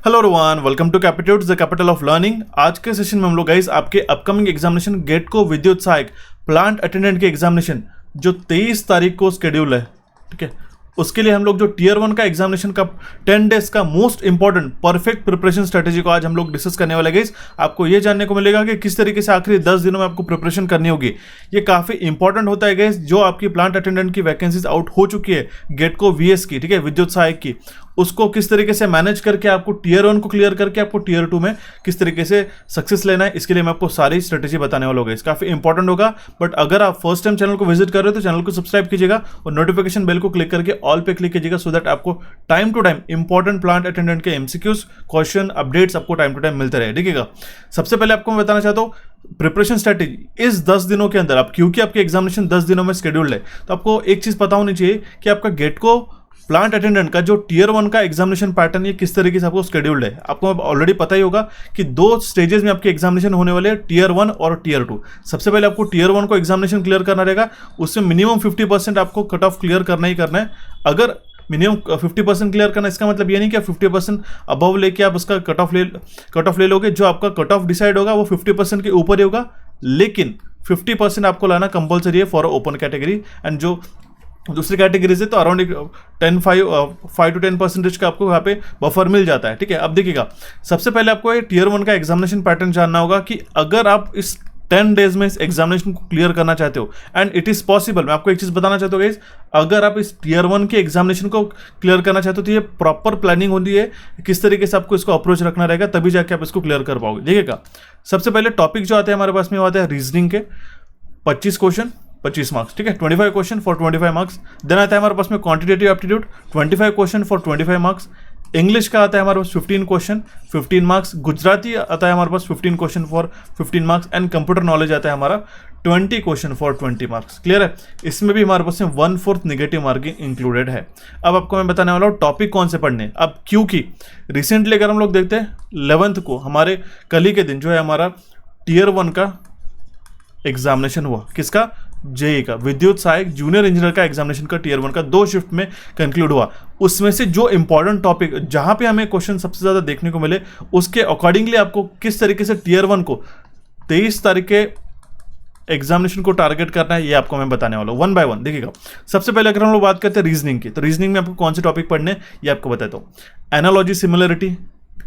Hello everyone, welcome to Capitude the capital of learning. आज के session में हम लोग गाइस आपके अपकमिंग एग्जामिनेशन गेट को विद्युत सहायक प्लांट अटेंडेंट के एग्जामिनेशन जो 23 तारीख को शेड्यूल है, ठीक है, उसके लिए हम लोग जो टीयर 1 का एग्जामिनेशन का 10 डेज का most important perfect preparation strategy को आज हम लोग डिस्कस करने वाले गाइस। आपको ये जानने को मिलेगा कि किस तरीके से आखिरी 10 दिनों में आपको प्रिपरेशन करनी होगी। ये काफी इंपॉर्टेंट होता है गाइस। जो आपकी प्लांट अटेंडेंट की वैकेंसीज आउट हो चुकी है गेट को वीएस की, ठीक है, विद्युत सहायक की, उसको किस तरीके से मैनेज करके आपको टीयर 1 को क्लियर करके आपको टीयर 2 में किस तरीके से सक्सेस लेना है, इसके लिए मैं आपको सारी स्ट्रेटेजी बताने वाला होगा। काफी इंपॉर्टेंट होगा। बट अगर आप फर्स्ट टाइम चैनल को विजिट कर रहे हो तो चैनल को सब्सक्राइब कीजिएगा और नोटिफिकेशन बेल को क्लिक करके ऑल पे क्लिक कीजिएगा, सो दैट आपको time to time important plant attendant के एमसीक्यूज, क्वेश्चन, अपडेट्स आपको टाइम टू टाइम मिलते रहे, ठीक है। सबसे पहले आपको मैं बताना चाहता हूँ प्रिपरेशन स्ट्रेटेजी इस 10 दिनों के अंदर। आप क्योंकि आपके एग्जामिनेशन 10 दिनों में शेड्यूल्ड है, तो आपको एक चीज पता होनी चाहिए कि आपका गेट को प्लांट अटेंडेंट का जो टीयर 1 का एग्जामिनेशन पैटर्न ये किस तरीके से आपको शेड्यूल्ड है। आपको ऑलरेडी पता ही होगा कि 2 स्टेजेस में आपके एग्जामिनेशन होने वाले हैं, टीयर 1 और टीयर 2। सबसे पहले आपको टीयर 1 को एग्जामिनेशन क्लियर करना रहेगा, उससे मिनिमम 50% आपको कट ऑफ क्लियर करना ही करना है। अगर मिनिमम 50% क्लियर करना, इसका मतलब ये नहीं कि आप 50% अबव लेके आप उसका कट ऑफ ले लोगे। जो आपका कट ऑफ डिसाइड होगा वो 50% के ऊपर ही होगा, लेकिन 50% आपको लाना कंपलसरी है फॉर ओपन कैटेगरी। एंड जो दूसरी कैटेगरी से तो अराउंड 5 to 10% का आपको यहाँ पे बफर मिल जाता है, ठीक है। अब देखिएगा, सबसे पहले आपको ये टीयर 1 का एग्जामिनेशन पैटर्न जानना होगा कि अगर आप इस 10 डेज में इस एग्जामिनेशन को क्लियर करना चाहते हो, एंड इट इज पॉसिबल। मैं आपको एक चीज बताना चाहता हूँ गाइस, अगर आप इस टीयर 1 के एग्जामिनेशन को क्लियर करना चाहते हो तो ये प्रॉपर प्लानिंग होती है, किस तरीके से आपको इसको अप्रोच रखना रहेगा, तभी जाके आप इसको क्लियर कर पाओगे, देखिएगा। सबसे पहले टॉपिक जो आते हैं हमारे पास में, वो आते हैं रीजनिंग के 25 क्वेश्चन 25 मार्क्स, ठीक है, 25 क्वेश्चन फॉर 25 मार्क्स। देन आता है हमारे पास में quantitative aptitude 25 question for 25 marks. English का आता है हमारे पास 15 क्वेश्चन 15 मार्क्स। गुजराती आता है हमारे पास 15 question for 15 marks. And computer knowledge आता है हमारा 20 क्वेश्चन फॉर 20 मार्क्स। क्लियर है? इसमें भी हमारे पास में 1/4 नेगेटिव मार्किंग इंक्लूडेड है। अब आपको मैं बताने वाला हूँ टॉपिक कौन से पढ़ने। अब क्योंकि रिसेंटली अगर हम लोग देखते हैं 11th को हमारे कल ही के दिन जो है हमारा टीयर 1 का एग्जामिनेशन हुआ, किसका? जेई का, विद्युत सहायक जूनियर इंजीनियर का एग्जामिनेशन का टीयर 1 का 2 शिफ्ट में कंक्लूड हुआ। उसमें से जो इंपॉर्टेंट टॉपिक जहां पे हमें क्वेश्चन सबसे ज्यादा देखने को मिले, उसके अकॉर्डिंगली आपको किस तरीके से टीयर 1 को 23 तारीख के एग्जामिनेशन को टारगेट करना है, ये आपको मैं बताने वाला हूँ 1 by 1। देखिएगा, सबसे पहले अगर हम लोग बात करते हैं रीजनिंग की, तो रीजनिंग में आपको कौन से टॉपिक पढ़ने हैं ये आपको बताता हूँ। एनालॉजी, सिमिलरिटी,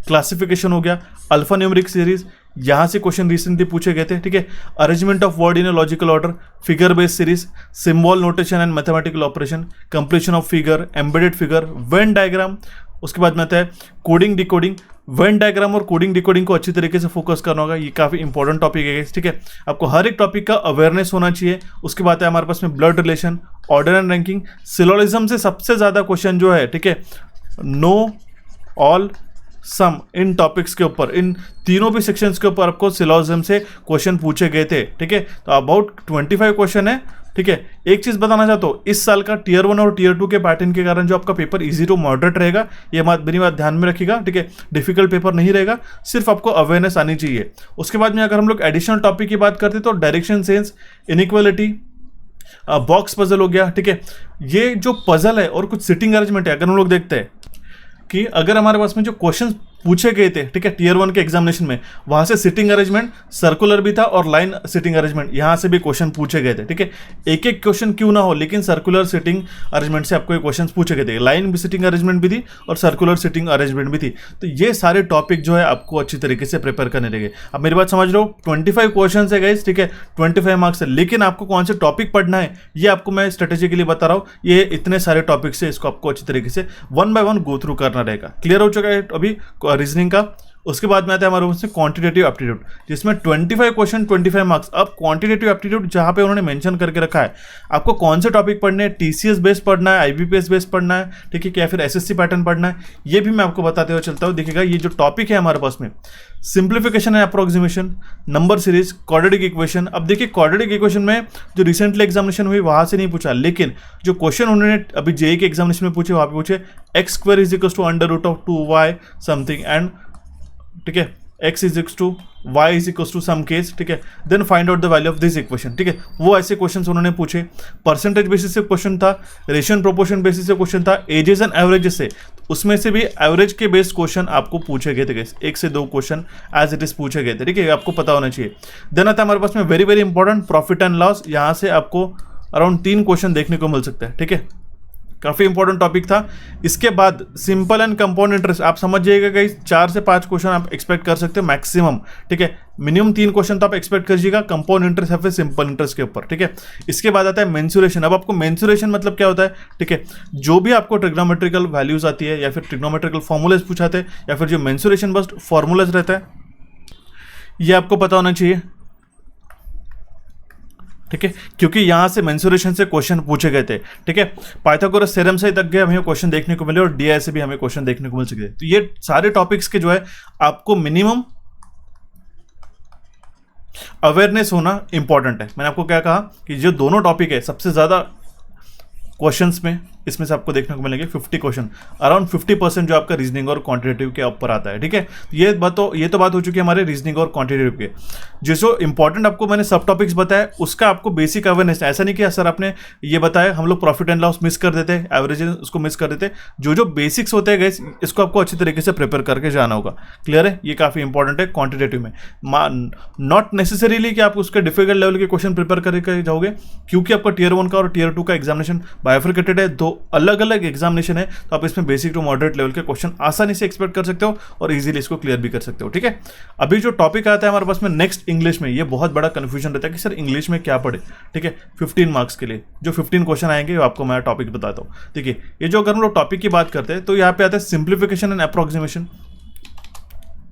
क्लासिफिकेशन हो गया, अल्फा न्यूमेरिक सीरीज, यहां से क्वेश्चन रिसेंटली पूछे गए थे, ठीक है। Arrangement of word in a logical order, figure based series, symbol notation and mathematical operation, completion of figure, embedded figure, Venn diagram. उसके बाद में आता है कोडिंग डिकोडिंग। वेन डायग्राम और कोडिंग डिकोडिंग को अच्छी तरीके से फोकस करना होगा, ये काफी इंपॉर्टेंट टॉपिक है, ठीक है। आपको हर एक टॉपिक का अवेयरनेस होना चाहिए। उसके बाद है हमारे पास में blood relation, order and ranking, syllogism से सबसे ज्यादा क्वेश्चन जो है, ठीक है, नो, ऑल, सम, इन टॉपिक्स के ऊपर, इन तीनों भी सेक्शंस के ऊपर आपको सिलोजिज्म से क्वेश्चन पूछे गए थे, ठीक है। तो अबाउट 25 क्वेश्चन है, ठीक है। एक चीज बताना चाहता हूँ, इस साल का टीयर 1 और टीयर 2 के पैटर्न के कारण जो आपका पेपर इजी टू मॉडरेट रहेगा, ये मेरी बात ध्यान में रखिएगा, ठीक है। डिफिकल्ट पेपर नहीं रहेगा, सिर्फ आपको अवेयरनेस आनी चाहिए। उसके बाद में अगर हम लोग एडिशनल टॉपिक की बात करते हैं तो direction sense, inequality, box puzzle हो गया, ठीक है। ये जो पजल है और कुछ सिटिंग अरेंजमेंट है, अगर हम लोग देखते हैं कि अगर हमारे पास में जो क्वेश्चन पूछे गए थे, ठीक है, टीयर 1 के एग्जामिनेशन में, वहां से सिटिंग अरेंजमेंट सर्कुलर भी था और लाइन सिटिंग अरेंजमेंट यहां से भी क्वेश्चन पूछे गए थे, ठीक है। एक एक क्वेश्चन क्यों ना हो, लेकिन सर्कुलर सिटिंग अरेंजमेंट से आपको ये क्वेश्चन पूछे गए थे। लाइन भी सिटिंग अरेंजमेंट भी थी और सर्कुलर सिटिंग अरेंजमेंट भी थी। तो ये सारे टॉपिक जो है आपको अच्छी तरीके से प्रिपेयर करने रहेंगे। अब मेरी बात समझ रहे हो, 25 क्वेश्चन है गाइस, ठीक है, 25 मार्क्स है, लेकिन आपको कौन से टॉपिक पढ़ना है ये आपको मैं स्ट्रेटेजी के लिए बता रहा हूँ। ये इतने सारे टॉपिक से इसको आपको अच्छी तरीके से 1 by 1 गो थ्रू करना रहेगा। क्लियर हो चुका है अभी रीजनिंग का। उसके बाद में आता है हमारे पास में क्वांटिटेटिव एप्टीट्यूड, जिसमें 25 क्वेश्चन 25 मार्क्स। अब क्वांटिटेटिव एप्टीट्यूड जहां पे उन्होंने मेंशन करके रखा है, आपको कौन से टॉपिक पढ़ने हैं, टीसीएस बेस्ड पढ़ना है, आईबीपीएस बेस्ड पढ़ना है, ठीक है, क्या फिर एसएससी पैटर्न पढ़ना है, ये भी मैं आपको बताते हुए चलता हूँ। देखिएगा, ये जो टॉपिक है हमारे पास में, simplification and approximation, number series, quadratic equation. अब देखिए, क्वाड्रेटिक इक्वेशन में जो रिसेंटली एग्जामिनेशन हुई वहां से नहीं पूछा, लेकिन जो क्वेश्चन उन्होंने अभी जेई के एग्जामिनेशन में पूछे, वहां पे पूछे x² = √2y समथिंग, एंड ठीक है x is equal to y is equal to some case, ठीक है, then find out the value of this equation, ठीक है। वो ऐसे क्वेश्चन उन्होंने पूछे, परसेंटेज बेसिस से क्वेश्चन था, रेशियो प्रोपोर्शन बेसिस से क्वेश्चन था, एजेस एंड एवरेजेस से, उसमें से भी एवरेज के बेस्ड क्वेश्चन आपको पूछे गए थे, 1 से 2 क्वेश्चन एज इट इज पूछे गए थे, ठीक है, आपको पता होना चाहिए। देन आता है हमारे पास में very very important profit and loss, यहाँ से आपको अराउंड 3 क्वेश्चन देखने को मिल सकता है, ठीक है, काफी इंपॉर्टेंट टॉपिक था। इसके बाद सिंपल एंड कंपाउंड इंटरेस्ट, आप समझ जाइएगा गाइस 4 से 5 क्वेश्चन आप एक्सपेक्ट कर सकते हो मैक्सिमम, ठीक है, मिनिमम 3 क्वेश्चन तो आप एक्सपेक्ट करिएगा कंपाउंड इंटरेस्ट या फिर सिंपल इंटरेस्ट के ऊपर, ठीक है। इसके बाद आता है मेंसुरेशन। अब आपको मेंसुरेशन मतलब क्या होता है, ठीक है, जो भी आपको ट्रिग्नोमेट्रिकल वैल्यूज आती है या फिर ट्रिग्नोमेट्रिकल फॉर्मूलाज पूछाते हैं या फिर जो मेंसुरेशन बेस्ड फॉर्मूलाज रहता है, ये आपको पता होना चाहिए, ठीक है, क्योंकि यहां से मेंसुरेशन से क्वेश्चन पूछे गए थे, ठीक है। पाइथागोरस थ्योरम से तक गए हमें क्वेश्चन देखने को मिले और डीआई से भी हमें क्वेश्चन देखने को मिल सकते हैं। तो ये सारे टॉपिक्स के जो है आपको मिनिमम अवेयरनेस होना इंपॉर्टेंट है। मैंने आपको क्या कहा कि जो दोनों टॉपिक है सबसे ज्यादा क्वेश्चंस में इसमें से आपको देखने को मिलेंगे 50 क्वेश्चन, अराउंड 50% जो आपका रीजनिंग और क्वांटिटेटिव के ऊपर आता है, ठीक है। ये तो बात हो चुकी है हमारे रीजनिंग और क्वांटिटेटिव के। जो इंपॉर्टेंट आपको मैंने सब टॉपिक्स बताया उसका आपको बेसिक अवेयरनेस, ऐसा नहीं कि सर आपने ये बताया हम लोग प्रॉफिट एंड लॉस मिस कर देते, एवरेज उसको मिस कर देते, जो बेसिक्स होते हैं गाइस इसको आपको अच्छी तरीके से प्रिपेयर करके जाना होगा। क्लियर है, ये काफी इंपॉर्टेंट है क्वांटिटेटिव में, नॉट नेसेसरीली कि आप उसके डिफिकल्ट लेवल के क्वेश्चन प्रिपेयर करके जाओगे, क्योंकि आपका टीयर 1 का और टीयर 2 का एग्जामिनेशन बाइफरकेटेड है, दो अलग अलग एग्जामिनेशन है, तो आप इसमें बेसिक टू मॉडरेट लेवल के क्वेश्चन आसानी से एक्सपेक्ट कर सकते हो और इजीली इसको क्लियर भी कर सकते हो, ठीक है। अभी जो टॉपिक आता है हमारे पास में नेक्स्ट इंग्लिश में, ये बहुत बड़ा कंफ्यूजन रहता है कि सर इंग्लिश में क्या पढ़े, ठीक है। 15 मार्क्स के लिए जो 15 क्वेश्चन आएंगे वो आपको मैं टॉपिक बताता हूँ, ठीक है। ये जो अगर हम लोग टॉपिक की बात करते हैं तो यहाँ पे आता है सिंप्लीफिकेशन एंड अप्रोक्सीमेशन,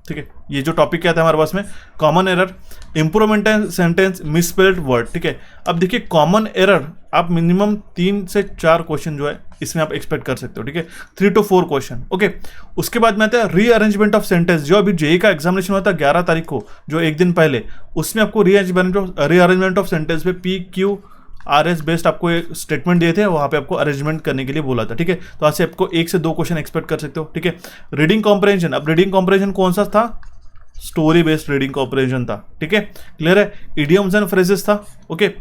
ठीक है। ये जो टॉपिक क्या था हमारे पास में, common error, improvement and sentence, misspelled word, ठीक है। अब देखिए कॉमन एरर आप मिनिमम 3 से 4 क्वेश्चन जो है इसमें आप एक्सपेक्ट कर सकते हो, ठीक है, 3 to 4 क्वेश्चन, ओके। उसके बाद में आता है रीअरेंजमेंट ऑफ सेंटेंस, जो अभी जेई का एग्जामिनेशन हुआ था 11 तारीख को, जो एक दिन पहले, उसमें आपको रीअरेंजमेंट ऑफ सेंटेंस पे PQRS बेस्ड आपको एक स्टेटमेंट दिए थे, वहां पे आपको अरेंजमेंट करने के लिए बोला था, ठीक है। तो आज से आपको 1 से 2 क्वेश्चन एक्सपेक्ट कर सकते हो, ठीक है। रीडिंग कॉम्प्रहेंशन, अब रीडिंग कॉम्प्रहेंशन कौन सा था, स्टोरी बेस्ड रीडिंग कॉम्प्रहेंशन था, ठीक है, क्लियर है। इडियम्स एंड फ्रेजेस था, ओके।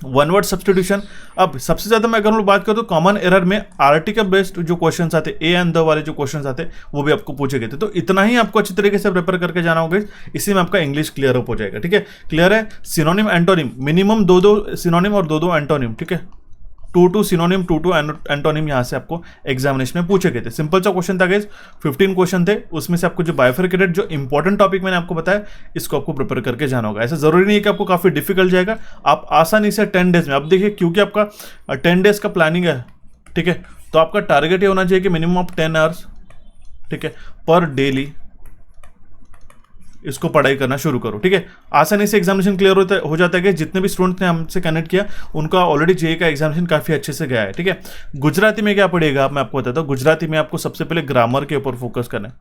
One word substitution. अब सबसे ज्यादा मैं अगर बात करूं तो कॉमन एरर में आर्टिकल बेस्ड जो क्वेश्चंस आते, ए एंड द वाले जो क्वेश्चंस आते वो भी आपको पूछे गए थे। तो इतना ही आपको अच्छी तरीके से प्रिपेयर करके जाना होगा, इसी में आपका इंग्लिश क्लियर अप हो जाएगा, ठीक है। क्लियर है। सिनोनिम एंटोनिम, मिनिमम 2 सिनोनिम और 2 एंटोनिम, ठीक है। 2 सिनोनिम 2 एंटोनिम यहाँ से आपको एग्जामिनेशन में पूछे गए थे। सिंपल सा क्वेश्चन था गाइस, 15 क्वेश्चन थे, उसमें से आपको जो बाइफरकेटेड जो इंपॉर्टेंट टॉपिक मैंने आपको बताया इसको आपको प्रिपेयर करके जाना होगा। ऐसा जरूरी नहीं है कि आपको काफी डिफिकल्ट जाएगा, आप आसानी से 10 डेज में, अब देखिए क्योंकि आपका 10 डेज का प्लानिंग है, ठीक है, तो आपका टारगेट ये होना चाहिए कि मिनिमम ऑफ 10 आवर्स, ठीक है, पर डेली इसको पढ़ाई करना शुरू करो, ठीक है। आसानी से एग्जामिनेशन क्लियर हो जाता है कि जितने भी स्टूडेंट ने हमसे कनेक्ट किया उनका ऑलरेडी जेईई का एग्जामिनेशन काफी अच्छे से गया है, ठीक है। गुजराती में क्या पढ़ेगा मैं आपको बताता हूँ। गुजराती में आपको सबसे पहले ग्रामर के ऊपर फोकस करना है,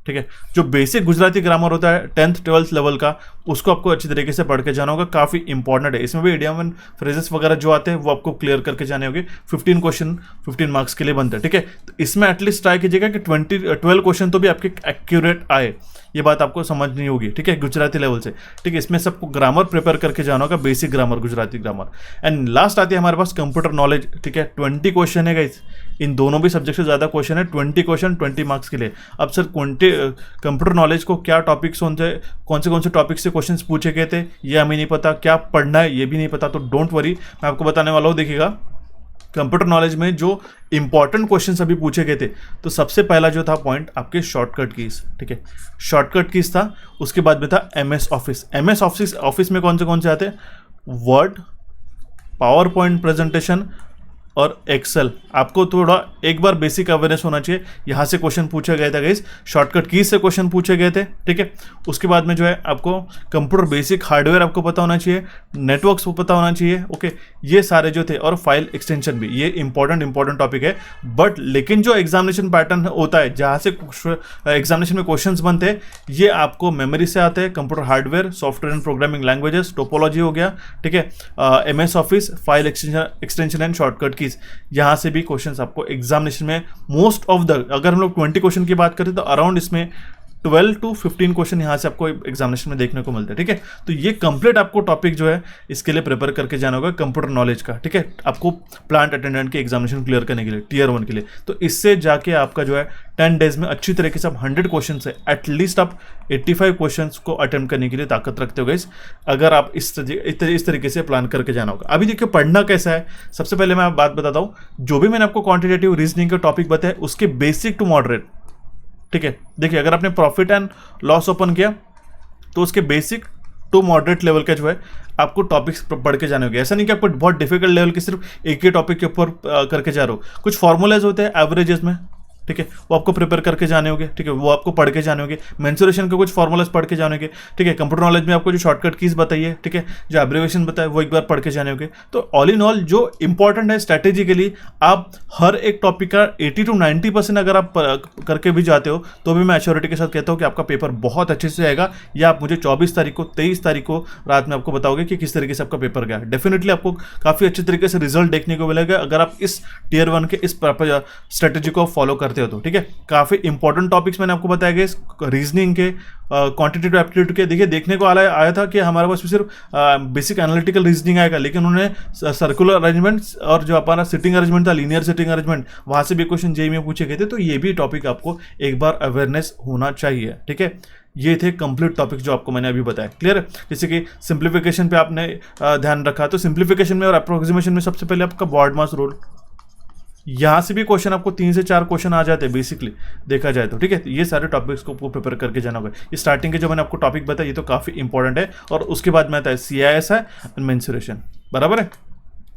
ठीक है। जो बेसिक गुजराती ग्रामर होता है 10th 12th लेवल का, उसको आपको अच्छी तरीके से पढ़ के जाना होगा, काफी इंपॉर्टेंट है। इसमें भी इडियम एंड फ्रेजेस वगैरह जो आते हैं वो आपको क्लियर करके जाने होंगे। 15 क्वेश्चन 15 मार्क्स के लिए बनते हैं, ठीक है। तो इसमें एटलीस्ट ट्राई कीजिएगा कि 12 क्वेश्चन तो भी आपके एक्यूरेट आए, ये बात आपको समझनी होगी, ठीक है, गुजराती लेवल से, ठीक है। इसमें सबको ग्रामर प्रिपेयर करके जाना होगा, basic grammar, Gujarati grammar. And last आती है हमारे पास कंप्यूटर नॉलेज, ठीक है। 20 क्वेश्चन है गाइस, इन दोनों भी सब्जेक्ट से ज्यादा क्वेश्चन है, 20 क्वेश्चन 20 मार्क्स के लिए। अब सर कंप्यूटर नॉलेज को क्या टॉपिक्स होते, कौन से टॉपिक से क्वेश्चन पूछे गए थे ये हमें नहीं पता, क्या पढ़ना है ये भी नहीं पता, तो डोंट वरी, मैं आपको बताने वाला हूँ। देखिएगा कंप्यूटर नॉलेज में जो इंपॉर्टेंट क्वेश्चंस अभी पूछे गए थे, तो सबसे पहला जो था पॉइंट आपके शॉर्टकट कीज, ठीक है, शॉर्टकट कीज था। उसके बाद में था MS ऑफिस। MS ऑफिस में कौन से आते, वर्ड, पावर पॉइंट प्रेजेंटेशन और एक्सेल। आपको थोड़ा एक बार बेसिक अवेयरनेस होना चाहिए, यहाँ से क्वेश्चन पूछे गए थे गाइस, शॉर्टकट कीज से क्वेश्चन पूछे गए थे, ठीक है। उसके बाद में जो है आपको कंप्यूटर बेसिक हार्डवेयर आपको पता होना चाहिए, नेटवर्क्स को पता होना चाहिए, ओके, ये सारे जो थे, और फाइल एक्सटेंशन भी, ये इंपॉर्टेंट टॉपिक है। बट लेकिन जो एग्जामिनेशन पैटर्न होता है जहाँ से एग्जामिनेशन में क्वेश्चन बनते हैं, ये आपको मेमोरी से आते हैं, computer hardware, software and programming languages, topology हो गया, ठीक है, MS office, file extension and shortcut keys, यहाँ से भी क्वेश्चंस आपको एग्जामिनेशन में मोस्ट ऑफ द, अगर हम लोग 20 क्वेश्चन की बात करें तो अराउंड इसमें 12 to 15 क्वेश्चन यहाँ से आपको एग्जामिनेशन में देखने को मिलते हैं, ठीक है। तो ये कंप्लीट आपको टॉपिक जो है इसके लिए प्रिपेयर करके जाना होगा कंप्यूटर नॉलेज का, ठीक है, आपको प्लांट अटेंडेंट के एग्जामिनेशन क्लियर करने के लिए टीयर 1 के लिए। तो इससे जाके आपका जो है 10 डेज में अच्छी तरीके से आप 100 क्वेश्चन से एटलीस्ट आप 85 क्वेश्चन को अटेम्प्ट करने के लिए ताकत रखते हो गाइस, अगर आप इस तरीके से प्लान करके जाना होगा। अभी देखिए पढ़ना कैसा है, सबसे पहले मैं बात बताता हूँ, जो भी मैंने आपको क्वांटिटेटिव रीजनिंग के टॉपिक बताए उसके बेसिक टू मॉडरेट, ठीक है। देखिए अगर आपने प्रॉफिट एंड लॉस ओपन किया तो उसके बेसिक टू मॉडरेट लेवल का जो है आपको टॉपिक्स पढ़ के जाने होंगे। ऐसा नहीं कि आपको बहुत डिफिकल्ट लेवल के सिर्फ एक ही टॉपिक के ऊपर करके जा रहे हो, कुछ फॉर्मूलाज होते हैं एवरेजेस में, ठीक है, वो आपको प्रिपेयर करके जाने होंगे, ठीक है, वो आपको पढ़ के जाने होंगे। मेंसुरेशन के कुछ फॉर्मूलाज पढ़ के जाने होंगे, ठीक है। कंप्यूटर नॉलेज में आपको जो शॉर्टकट कीज बताइए, ठीक है, जो एब्रिविएशन बताए वो एक बार पढ़ के जाने होंगे। तो ऑल इन ऑल जो इंपॉर्टेंट है स्ट्रैटेजिकली, आप हर एक टॉपिक का 80 to 90% अगर आप करके भी जाते हो तो भी मैं एश्योरिटी के साथ कहता हूँ कि आपका पेपर बहुत अच्छे से आएगा। या आप मुझे 24 तारीख को 23 तारीख को रात में आपको बताओगे कि किस तरीके से आपका पेपर गया। डेफिनेटली आपको काफ़ी अच्छे तरीके से रिजल्ट देखने को मिलेगा अगर आप इस टीयर 1 के इस स्ट्रेटेजी को फॉलो करते हो तो, ठीक है। काफी इंपॉर्टेंट टॉपिक्स मैंने आपको बताया गया, रीजनिंग के, क्वांटिटेटिव एप्टीट्यूड के। देखिए देखने को आया था कि हमारे पास सिर्फ बेसिक एनालिटिकल रीजनिंग आएगा, लेकिन उन्होंने सर्कुलर अरेंजमेंट्स और जो हमारा सिटिंग अरेंजमेंट था, लीनियर सिटिंग अरेंजमेंट, वहां से भी क्वेश्चन जेईई में पूछे गए थे। तो ये भी टॉपिक आपको एक बार अवेयरनेस होना चाहिए, ठीक है। ये थे कंप्लीट टॉपिक जो आपको मैंने अभी बताया, क्लियर है। जैसे कि सिंप्लीफिकेशन पे आपने ध्यान रखा, तो सिंप्लीफिकेशन में और अप्रोक्सीमेशन में सबसे पहले आपका बॉडमास रूल, यहाँ से भी क्वेश्चन आपको 3 से 4 क्वेश्चन आ जाते हैं बेसिकली देखा जाए तो, ठीक है। तो ये सारे टॉपिक्स को प्रिपेयर करके जाना होगा। ये स्टार्टिंग के जो मैंने आपको टॉपिक बताया ये तो काफ़ी इंपॉर्टेंट है, और उसके बाद में आता है CIS है, मेंसुरेशन, बराबर है।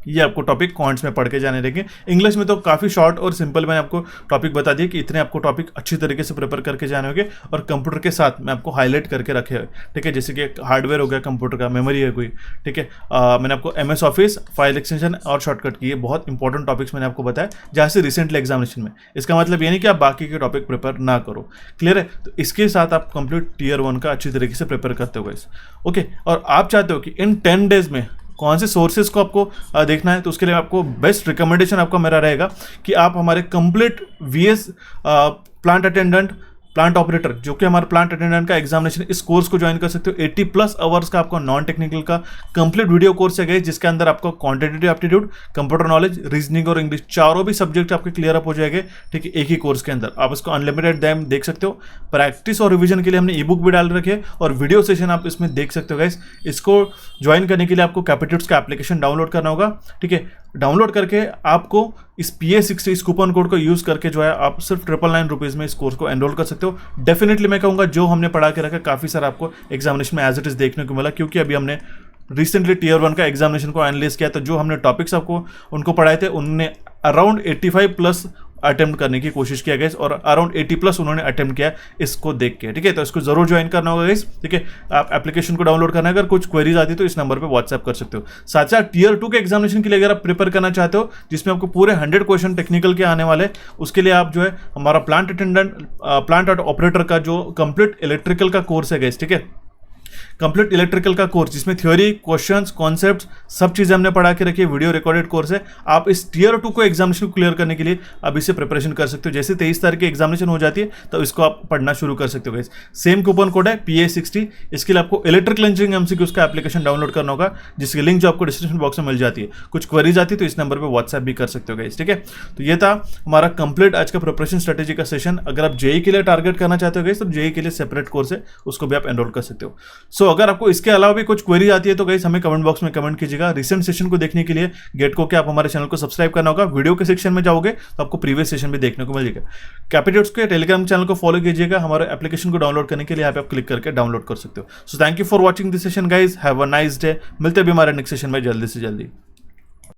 ये आपको टॉपिक क्वांट्स में पढ़ के जाने देंगे। इंग्लिश में तो काफ़ी शॉर्ट और सिंपल मैंने आपको टॉपिक बता दिए कि इतने आपको टॉपिक अच्छी तरीके से प्रिपेयर करके जाने होंगे, और कंप्यूटर के साथ मैं आपको हाईलाइट करके रखे हुए, ठीक है। जैसे कि हार्डवेयर हो गया कंप्यूटर का, मेमोरी है कोई, ठीक है। मैंने आपको MS ऑफिस, फाइल एक्सटेंशन और शॉर्टकट की, ये बहुत इंपॉर्टेंट टॉपिक्स मैंने आपको बताया जहाँ से रिसेंटली एग्जामिनेशन में। इसका मतलब ये नहीं कि आप बाकी के टॉपिक प्रिपेयर ना करो, क्लियर है। तो इसके साथ आप कंप्लीट टीयर 1 का अच्छी तरीके से प्रिपेयर करते हो गाइस, ओके। और आप चाहते हो कि इन 10 डेज में कौन से सोर्सेज को आपको देखना है, तो उसके लिए आपको बेस्ट रिकमेंडेशन आपका मेरा रहेगा कि आप हमारे complete VS plant attendant, plant operator, जो कि हमारा प्लांट अटेंडेंट का एग्जामिनेशन, इस कोर्स को ज्वाइन कर सकते हो। 80+ आवर्स का आपका नॉन टेक्निकल का कंप्लीट वीडियो कोर्स है जिसके अंदर आपको quantitative aptitude, computer knowledge, reasoning और इंग्लिश चारों भी सब्जेक्ट आपके क्लियर अप हो जाएंगे, ठीक है, एक ही कोर्स के अंदर। आप इसको अनलिमिटेड टाइम देख सकते हो। प्रैक्टिस और रिविजन के लिए हमने ई बुक भी डाल रखे, और वीडियो सेशन आप इसमें देख सकते हो गाइस। इसको ज्वाइन करने के लिए आपको कैपिट्यूड्स का एप्लीकेशन डाउनलोड करना होगा, ठीक है। डाउनलोड करके आपको इस PA60 इस कूपन कोड को यूज करके जो है आप सिर्फ 999 रुपीज़ में इस कोर्स को एनरोल कर सकते हो। डेफिनेटली मैं कहूँगा जो हमने पढ़ा के रखा काफ़ी सारा आपको एग्जामिनेशन में एज इट इज देखने को मिला, क्योंकि अभी हमने रिसेंटली टीयर 1 का एग्जामिनेशन को एनालाइज किया। तो जो हमने टॉपिक्स आपको उनको पढ़ाए थे उनने अराउंड 85+ अटेम्प्ट करने की कोशिश किया गया, और अराउंड 80+ उन्होंने अटेम्प्ट किया इसको देख के, ठीक है। तो इसको जरूर ज्वाइन करना होगा गाइस, ठीक है। आप एप्लीकेशन को डाउनलोड करना है, अगर कुछ क्वेरीज आती है तो इस नंबर पे व्हाट्सएप कर सकते हो। साथ साथ टीयर 2 के एग्जामिनेशन के लिए अगर आप प्रिपेयर करना चाहते हो, जिसमें आपको पूरे 100 क्वेश्चन टेक्निकल के आने वाले, उसके लिए आप जो है हमारा प्लांट अटेंडेंट, प्लांट ऑपरेटर का जो कंप्लीट इलेक्ट्रिकल का कोर्स है गाइस, ठीक है, कंप्लीट इलेक्ट्रिकल का कोर्स, जिसमें थ्योरी, क्वेश्चंस, कॉन्सेप्ट्स, सब चीजें हमने पढ़ा के रखी है, वीडियो रिकॉर्डेड कोर्स है। आप इस टीयर 2 को एग्जामिनेशन को क्लियर करने के लिए अभी से प्रिपरेशन कर सकते हो। जैसे 23 तारीख की एग्जामिनेशन हो जाती है तो इसको आप पढ़ना शुरू कर सकते हो गाइस। सेम कूपन कोड है PA60। इसके लिए आपको इलेक्ट्रिकल इंजीनियरिंग MCQ का एप्लीकेशन डाउनलोड करना होगा, जिसकी लिंक जो आपको डिस्क्रिप्शन बॉक्स में मिल जाती है। कुछ क्वेरीज आती है तो इस नंबर पर व्हाट्सएप भी कर सकते हो गाइस, ठीक है। तो ये था हमारा कंप्लीट आज का प्रिपरेशन स्ट्रेटेजी का सेशन। अगर आप जेईई के लिए टारगेट करना चाहते हो गाइस तो जेईई के लिए सेपरेट कोर्स है, उसको भी आप एनरोल कर सकते हो। सो अगर आपको इसके अलावा भी कुछ क्वेरी आती है तो गाइस हमें कमेंट बॉक्स में कमेंट कीजिएगा। रिसेंट सेशन को देखने के लिए गेटको के आप हमारे चैनल को सब्सक्राइब करना होगा। वीडियो के सेक्शन में जाओगे तो आपको प्रीवियस सेशन भी देखने को मिल जाएगा। कैपिट्यूड्स के टेलीग्राम चैनल को फॉलो कीजिएगा। हमारे एप्लीकेशन को डाउनलोड करने के लिए यहाँ पे आप क्लिक करके डाउनलोड कर सकते हो। So thank you for watching this session guys, have a nice day. मिलते हैं भी हमारे नेक्स्ट सेशन में जल्दी से जल्दी।